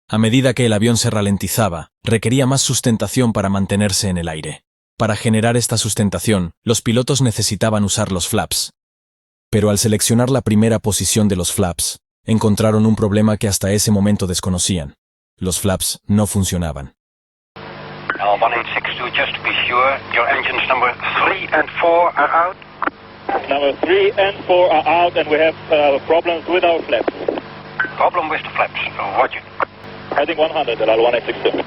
A medida que el avión se ralentizaba, requería más sustentación para mantenerse en el aire. Para generar esta sustentación, los pilotos necesitaban usar los flaps. Pero al seleccionar la primera posición de los flaps, encontraron un problema que hasta ese momento desconocían. Los flaps no funcionaban. L1862, just to be sure, your engines number 3 and 4 are out? Number 3 and 4 are out, and we have problems with our flaps. Problem with the flaps. Roger. Heading 100 at L1862.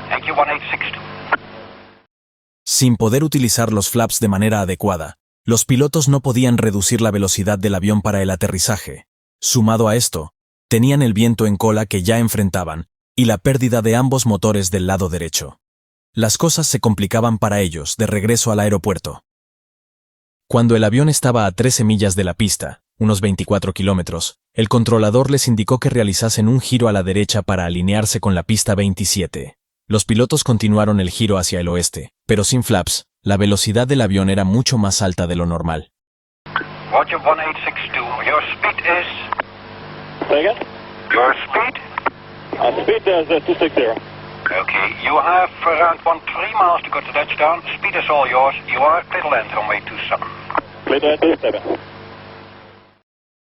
Thank you, 1862. Sin poder utilizar los flaps de manera adecuada, los pilotos no podían reducir la velocidad del avión para el aterrizaje. Sumado a esto, tenían el viento en cola que ya enfrentaban y la pérdida de ambos motores del lado derecho. Las cosas se complicaban para ellos de regreso al aeropuerto. Cuando el avión estaba a 13 millas de la pista, unos 24 kilómetros, el controlador les indicó que realizasen un giro a la derecha para alinearse con la pista 27. Los pilotos continuaron el giro hacia el oeste, pero sin flaps. La velocidad del avión era mucho más alta de lo normal. Roger, 1862. Your speed is... Say again? Your speed? Speed is 260. Okay, you have around 3 miles to go to touchdown. Speed is all yours. You are clear to land runway 27. Clear to land 27.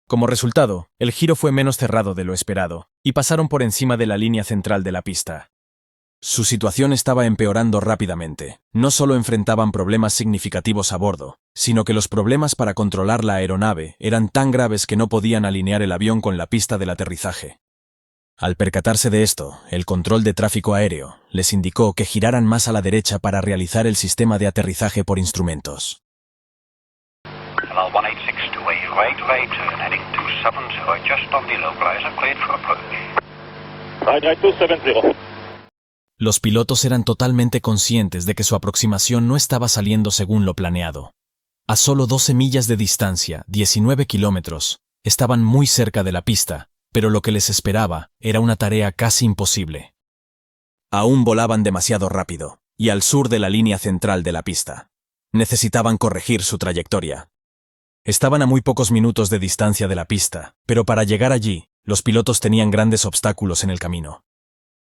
Como resultado, el giro fue menos cerrado de lo esperado, y pasaron por encima de la línea central de la pista. Su situación estaba empeorando rápidamente. No solo enfrentaban problemas significativos a bordo, sino que los problemas para controlar la aeronave eran tan graves que no podían alinear el avión con la pista del aterrizaje. Al percatarse de esto, el control de tráfico aéreo les indicó que giraran más a la derecha para realizar el sistema de aterrizaje por instrumentos. Hello, 1862. Right turn, heading 270, just on the localizer, cleared for approach. Right 270. Los pilotos eran totalmente conscientes de que su aproximación no estaba saliendo según lo planeado. A solo 12 millas de distancia, 19 kilómetros, estaban muy cerca de la pista, pero lo que les esperaba era una tarea casi imposible. Aún volaban demasiado rápido, y al sur de la línea central de la pista. Necesitaban corregir su trayectoria. Estaban a muy pocos minutos de distancia de la pista, pero para llegar allí, los pilotos tenían grandes obstáculos en el camino.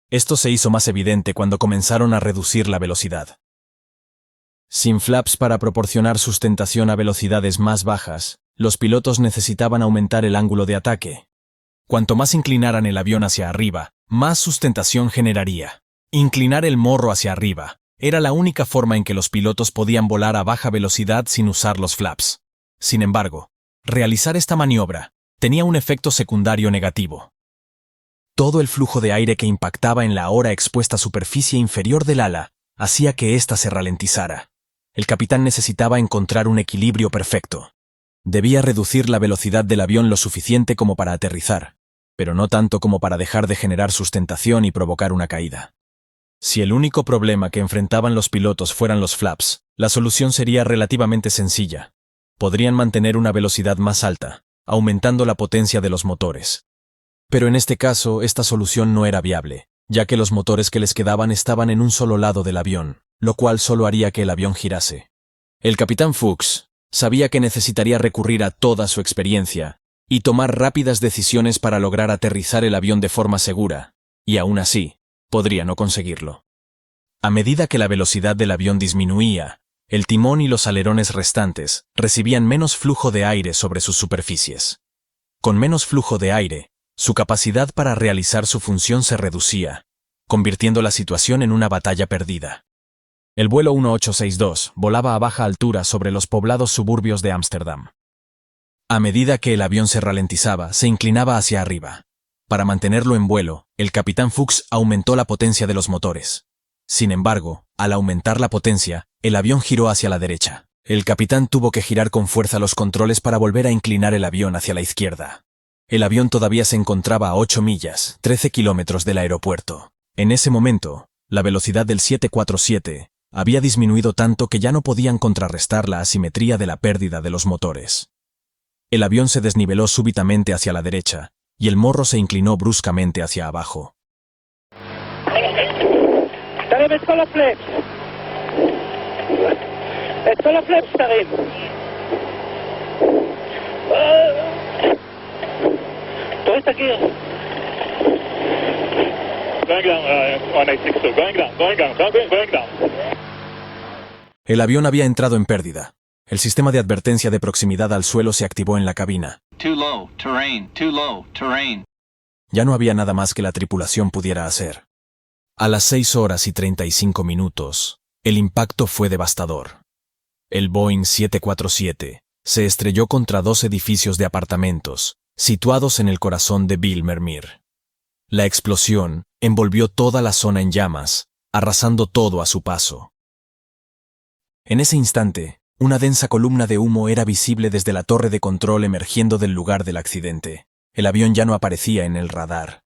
Esto se hizo más evidente cuando comenzaron a reducir la velocidad. Sin flaps para proporcionar sustentación a velocidades más bajas, los pilotos necesitaban aumentar el ángulo de ataque. Cuanto más inclinaran el avión hacia arriba, más sustentación generaría. Inclinar el morro hacia arriba era la única forma en que los pilotos podían volar a baja velocidad sin usar los flaps. Sin embargo, realizar esta maniobra tenía un efecto secundario negativo. Todo el flujo de aire que impactaba en la ahora expuesta superficie inferior del ala hacía que ésta se ralentizara. El capitán necesitaba encontrar un equilibrio perfecto. Debía reducir la velocidad del avión lo suficiente como para aterrizar, pero no tanto como para dejar de generar sustentación y provocar una caída. Si el único problema que enfrentaban los pilotos fueran los flaps, la solución sería relativamente sencilla. Podrían mantener una velocidad más alta, aumentando la potencia de los motores. Pero en este caso, esta solución no era viable, ya que los motores que les quedaban estaban en un solo lado del avión, lo cual solo haría que el avión girase. El capitán Fuchs sabía que necesitaría recurrir a toda su experiencia y tomar rápidas decisiones para lograr aterrizar el avión de forma segura, y aún así, podría no conseguirlo. A medida que la velocidad del avión disminuía, el timón y los alerones restantes recibían menos flujo de aire sobre sus superficies. Con menos flujo de aire, su capacidad para realizar su función se reducía, convirtiendo la situación en una batalla perdida. El vuelo 1862 volaba a baja altura sobre los poblados suburbios de Ámsterdam. A medida que el avión se ralentizaba, se inclinaba hacia arriba. Para mantenerlo en vuelo, el capitán Fuchs aumentó la potencia de los motores. Sin embargo, al aumentar la potencia, el avión giró hacia la derecha. El capitán tuvo que girar con fuerza los controles para volver a inclinar el avión hacia la izquierda. El avión todavía se encontraba a 8 millas, 13 kilómetros del aeropuerto. En ese momento, la velocidad del 747 había disminuido tanto que ya no podían contrarrestar la asimetría de la pérdida de los motores. El avión se desniveló súbitamente hacia la derecha, y el morro se inclinó bruscamente hacia abajo. Going down, 1862. Going down. El avión había entrado en pérdida. El sistema de advertencia de proximidad al suelo se activó en la cabina. Too low, terrain, too low, terrain. Ya no había nada más que la tripulación pudiera hacer. A las 6:35, el impacto fue devastador. El Boeing 747 se estrelló contra 2 edificios de apartamentos, situados en el corazón de Bijlmermeer. La explosión envolvió toda la zona en llamas, arrasando todo a su paso. En ese instante, una densa columna de humo era visible desde la torre de control emergiendo del lugar del accidente. El avión ya no aparecía en el radar.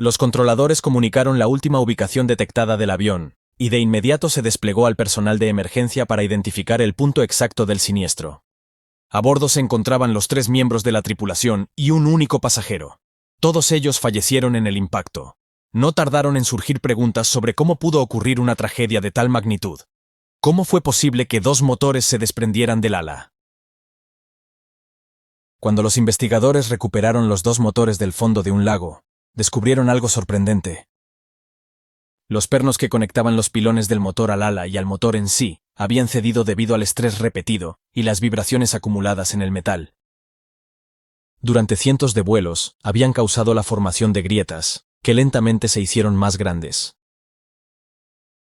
Los controladores comunicaron la última ubicación detectada del avión, y de inmediato se desplegó al personal de emergencia para identificar el punto exacto del siniestro. A bordo se encontraban los 3 miembros de la tripulación y un único pasajero. Todos ellos fallecieron en el impacto. No tardaron en surgir preguntas sobre cómo pudo ocurrir una tragedia de tal magnitud. ¿Cómo fue posible que 2 motores se desprendieran del ala? Cuando los investigadores recuperaron los 2 motores del fondo de un lago, descubrieron algo sorprendente. Los pernos que conectaban los pilones del motor al ala y al motor en sí habían cedido debido al estrés repetido y las vibraciones acumuladas en el metal. Durante cientos de vuelos habían causado la formación de grietas, que lentamente se hicieron más grandes.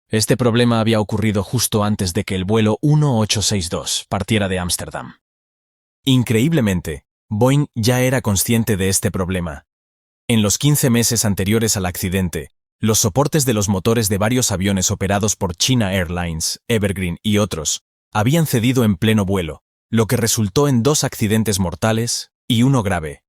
Este problema había ocurrido justo antes de que el vuelo 1862 partiera de Ámsterdam. Increíblemente, Boeing ya era consciente de este problema. En los 15 meses anteriores al accidente, los soportes de los motores de varios aviones operados por China Airlines, Evergreen y otros habían cedido en pleno vuelo, lo que resultó en 2 accidentes mortales y 1 grave.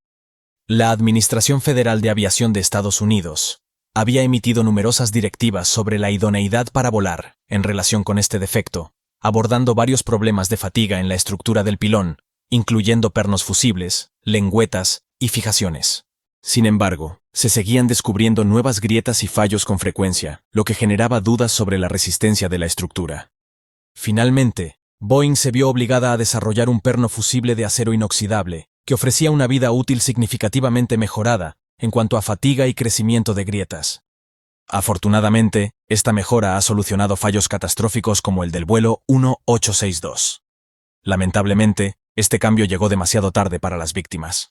La Administración Federal de Aviación de Estados Unidos había emitido numerosas directivas sobre la idoneidad para volar en relación con este defecto, abordando varios problemas de fatiga en la estructura del pilón, incluyendo pernos fusibles, lengüetas y fijaciones. Sin embargo, se seguían descubriendo nuevas grietas y fallos con frecuencia, lo que generaba dudas sobre la resistencia de la estructura. Finalmente, Boeing se vio obligada a desarrollar un perno fusible de acero inoxidable, que ofrecía una vida útil significativamente mejorada en cuanto a fatiga y crecimiento de grietas. Afortunadamente, esta mejora ha solucionado fallos catastróficos como el del vuelo 1862. Lamentablemente, este cambio llegó demasiado tarde para las víctimas.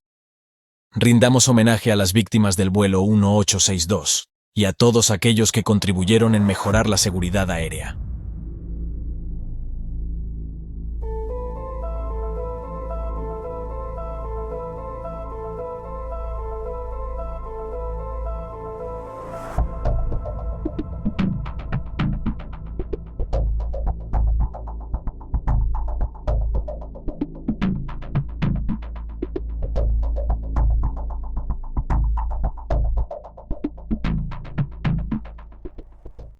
Rindamos homenaje a las víctimas del vuelo 1862 y a todos aquellos que contribuyeron en mejorar la seguridad aérea.